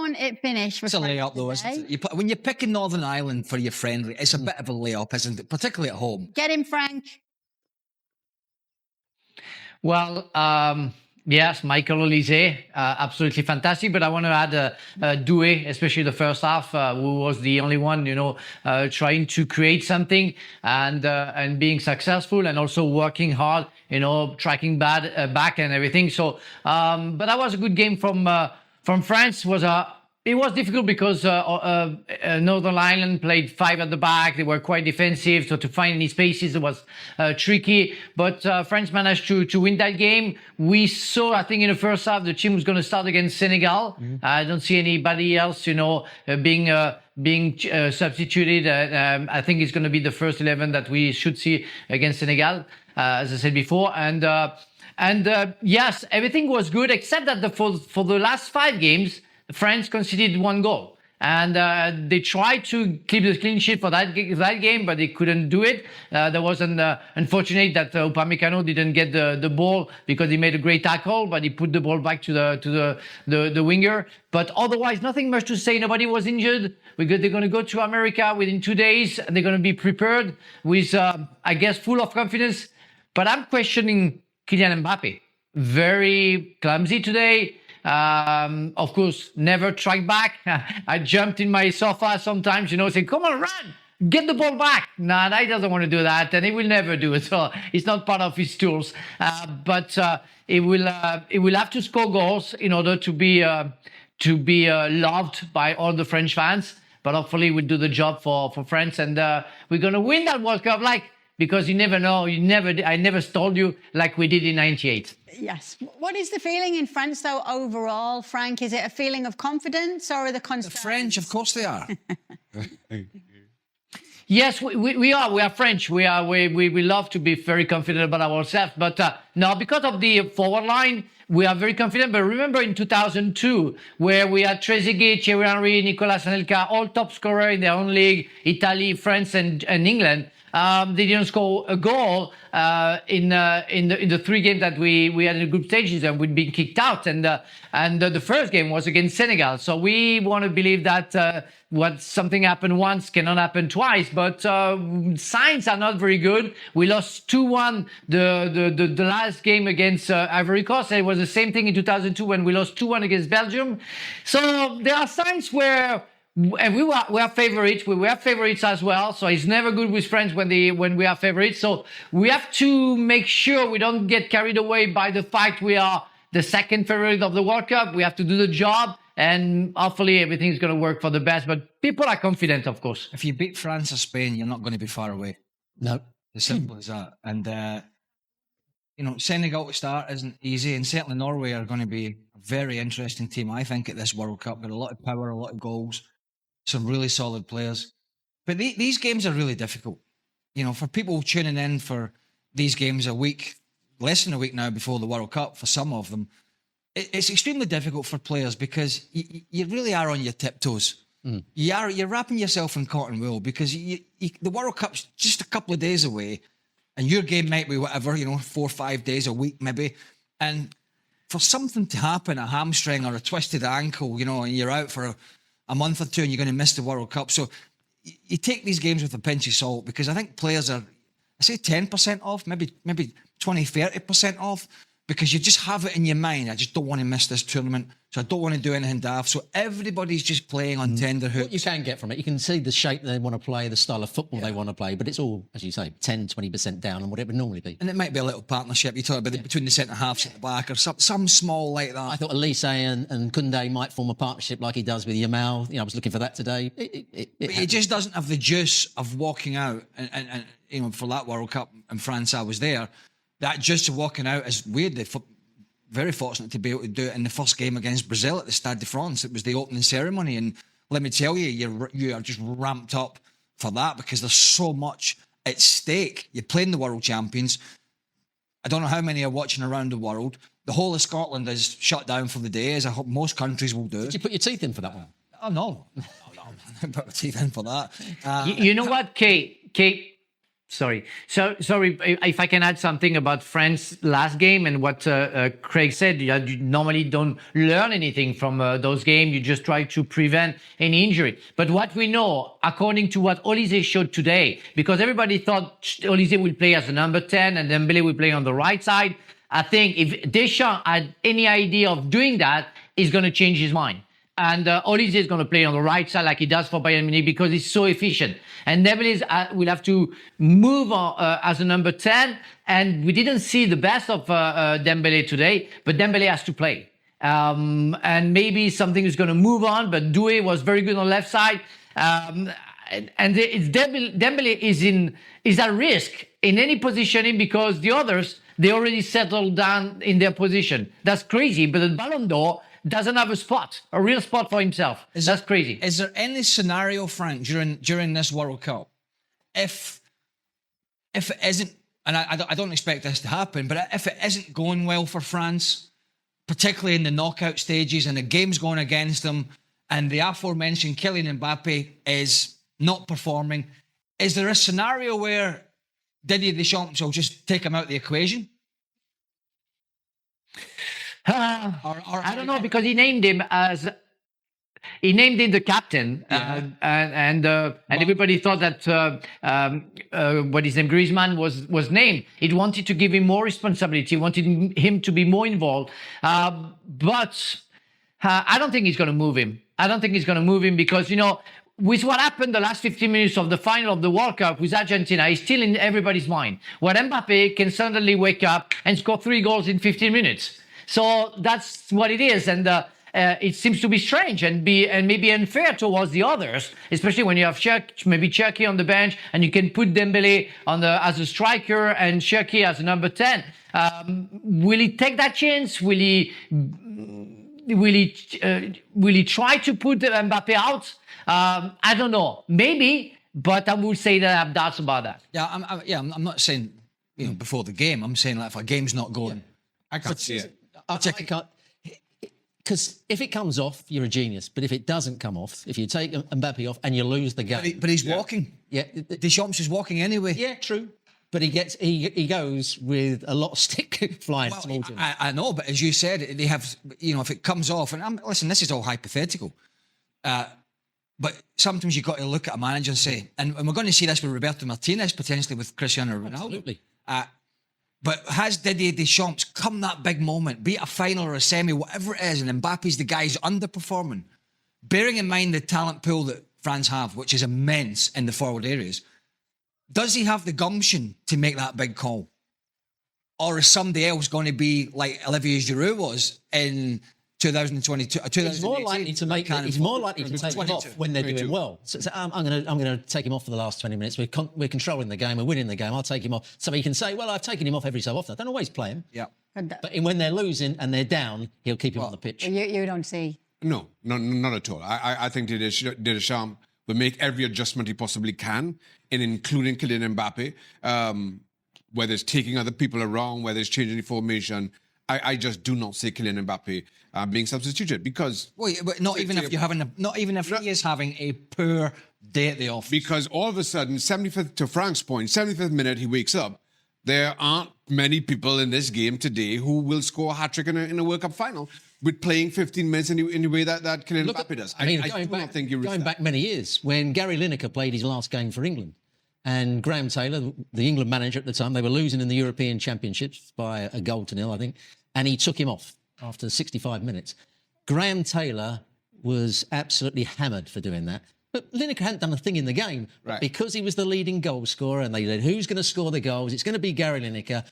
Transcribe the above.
can't it finish? It's a layup, though, isn't it? When you're picking Northern Ireland for your friendly, it's a bit of a layup, isn't it? Particularly at home. Get him, Frank. Well, yes, Michael Olise, absolutely fantastic. But I want to add Doué, especially the first half, who was the only one, trying to create something and being successful, and also working hard, tracking back and everything. So, but that was a good game from France. It was difficult because Northern Ireland played 5 at the back. They were quite defensive, so to find any spaces it was tricky. But France managed to win that game. We saw, I think, in the first half, the team was going to start against Senegal. I don't see anybody else, being substituted. I think it's going to be the first 11 that we should see against Senegal, as I said before. And yes, everything was good, except that for the last 5 games, France conceded 1 goal, and they tried to keep the clean sheet for that game, but they couldn't do it. There was unfortunate that Upamecano didn't get the ball because he made a great tackle, but he put the ball back to the winger. But otherwise, nothing much to say. Nobody was injured. They're going to go to America within 2 days, and they're going to be prepared with, I guess, full of confidence. But I'm questioning Kylian Mbappé. Very clumsy today. Of course, never track back. I jumped in my sofa sometimes, saying, come on, run, get the ball back. No, he doesn't want to do that, and he will never do it. So it's not part of his tools. But he will have to score goals in order to be loved by all the French fans. But hopefully we'll do the job for France, and we're going to win that World Cup, because you never know. I never stalled you like we did in '98. Yes. What is the feeling in France, though, overall, Frank? Is it a feeling of confidence or the concerns? The French, of course they are. Yes, we are. We are French. We love to be very confident about ourselves. But now, because of the forward line, we are very confident. But remember in 2002, where we had Trezeguet, Thierry Henry, Nicolas Anelka, all top scorer in their own league, Italy, France, and England. They didn't score a goal in the 3 games that we had in the group stages, and we'd been kicked out. And the first game was against Senegal. So we want to believe that what something happened once cannot happen twice. But signs are not very good. We lost 2-1 the last game against Ivory Coast. And it was the same thing in 2002 when we lost 2-1 against Belgium. So there are signs where. And we are favorites. We were favorites as well. So it's never good with France when we are favorites. So we have to make sure we don't get carried away by the fact we are the second favorite of the World Cup. We have to do the job, and hopefully everything's going to work for the best. But people are confident, of course. If you beat France or Spain, you're not going to be far away. No. As simple as that. And, Senegal to start isn't easy, and certainly Norway are going to be a very interesting team, I think, at this World Cup. Got a lot of power, a lot of goals. Some really solid players. But these games are really difficult. For people tuning in for these games a week, less than a week now before the World Cup, for some of them, it's extremely difficult for players because you really are on your tiptoes. You're wrapping yourself in cotton wool because the World Cup's just a couple of days away, and your game might be whatever, 4 or 5 days a week maybe. And for something to happen, a hamstring or a twisted ankle, and you're out for a month or 2 and you're going to miss the World Cup. So you take these games with a pinch of salt, because I think players are, I say 10% off, maybe 20, 30% off, because you just have it in your mind. I just don't want to miss this tournament, so I don't want to do anything daft. So everybody's just playing on tender hooks. What you can get from it, you can see the shape they want to play, the style of football they want to play, but it's all, as you say, 10, 20% down on what it would normally be. And it might be a little partnership, you talk about between the centre-halves at the back, or some small like that. I thought Olise and Koundé might form a partnership like he does with Yamal. I was looking for that today. But he just doesn't have the juice of walking out, and for that World Cup in France, I was there. That juice of walking out is weird. They're very fortunate to be able to do it in the first game against Brazil at the Stade de France. It was the opening ceremony, and let me tell you, you are just ramped up for that because there's so much at stake. You're playing the world champions. I don't know how many are watching around the world. The whole of Scotland is shut down for the day, as I hope most countries will do. Did you put your teeth in for that one? Oh, no. I put my teeth in for that. You know what, Kate? Sorry. So sorry if I can add something about France last game and what Craig said. You normally don't learn anything from those games. You just try to prevent any injury. But what we know, according to what Olise showed today, because everybody thought Olise will play as a number 10 and Dembélé will play on the right side. I think if Deschamps had any idea of doing that, he's going to change his mind. And Olise is going to play on the right side like he does for Bayern Munich because he's so efficient. And Dembélé will have to move as a number 10. And we didn't see the best of Dembélé today, but Dembélé has to play. And maybe something is going to move on, but Doué was very good on the left side. And Dembélé is at risk in any positioning because the others, they already settled down in their position. That's crazy, but the Ballon d'Or doesn't have a real spot for himself. That's crazy. Is there any scenario, Frank, during this World Cup, if it isn't, and I don't expect this to happen, but if it isn't going well for France, particularly in the knockout stages and the game's going against them, and the aforementioned Kylian Mbappé is not performing, is there a scenario where Didier Deschamps will just take him out of the equation? I don't know, because he named him the captain, and everybody thought that what his name, Griezmann, was named. He wanted to give him more responsibility, wanted him to be more involved, but I don't think he's going to move him. I don't think he's going to move him because, you know, with what happened the last 15 minutes of the final of the World Cup with Argentina, is still in everybody's mind. Where Mbappé can suddenly wake up and score 3 goals in 15 minutes. So that's what it is, and it seems to be strange and maybe unfair towards the others, especially when you have maybe Cherki on the bench and you can put Dembélé as a striker and Cherki as a number 10. Will he take that chance? Will he try to put Mbappé out? I don't know. Maybe, but I would say that I have doubts about that. Yeah, I'm not saying before the game. I'm saying like if a game's not going, I can't see it. I can't, because if it comes off, you're a genius. But if it doesn't come off, if you take Mbappé off and you lose the game, but he's walking. Yeah, Deschamps is walking anyway. Yeah, true. But he goes with a lot of stick flying towards him. I know, but as you said, they have, if it comes off, and listen, this is all hypothetical. But sometimes you've got to look at a manager and say, and we're going to see this with Roberto Martinez, potentially with Cristiano Ronaldo. Absolutely. But has Didier Deschamps come that big moment, be it a final or a semi, whatever it is, and Mbappe's the guy who's underperforming, bearing in mind the talent pool that France have, which is immense in the forward areas, does he have the gumption to make that big call? Or is somebody else going to be like Olivier Giroud was in 2022? He's more likely to take him off when they're doing well. So I'm going to take him off for the last 20 minutes. We're controlling the game. We're winning the game. I'll take him off. So he can say, well, I've taken him off every so often. I don't always play him. Yeah. But when they're losing and they're down, he'll keep him on the pitch. You don't see? No, not at all. I think Didier Deschamps will make every adjustment he possibly can, including Kylian Mbappé, whether it's taking other people around, whether it's changing the formation. I just do not see Kylian Mbappé being substituted because... Well, but not even if he is having a poor day at the office. Because all of a sudden, 75th, to Frank's point, 75th minute he wakes up, there aren't many people in this game today who will score a hat-trick in a World Cup final with playing 15 minutes in the way that Kylian Mbappé does. I mean, I do not think you risk going that. back many years, when Gary Lineker played his last game for England, and Graham Taylor, the England manager at the time, they were losing in the European Championships by a 1-0, I think, and he took him off after 65 minutes. Graham Taylor was absolutely hammered for doing that. But Lineker hadn't done a thing in the game. Right. Because he was the leading goal scorer and they said, who's going to score the goals? It's going to be Gary Lineker.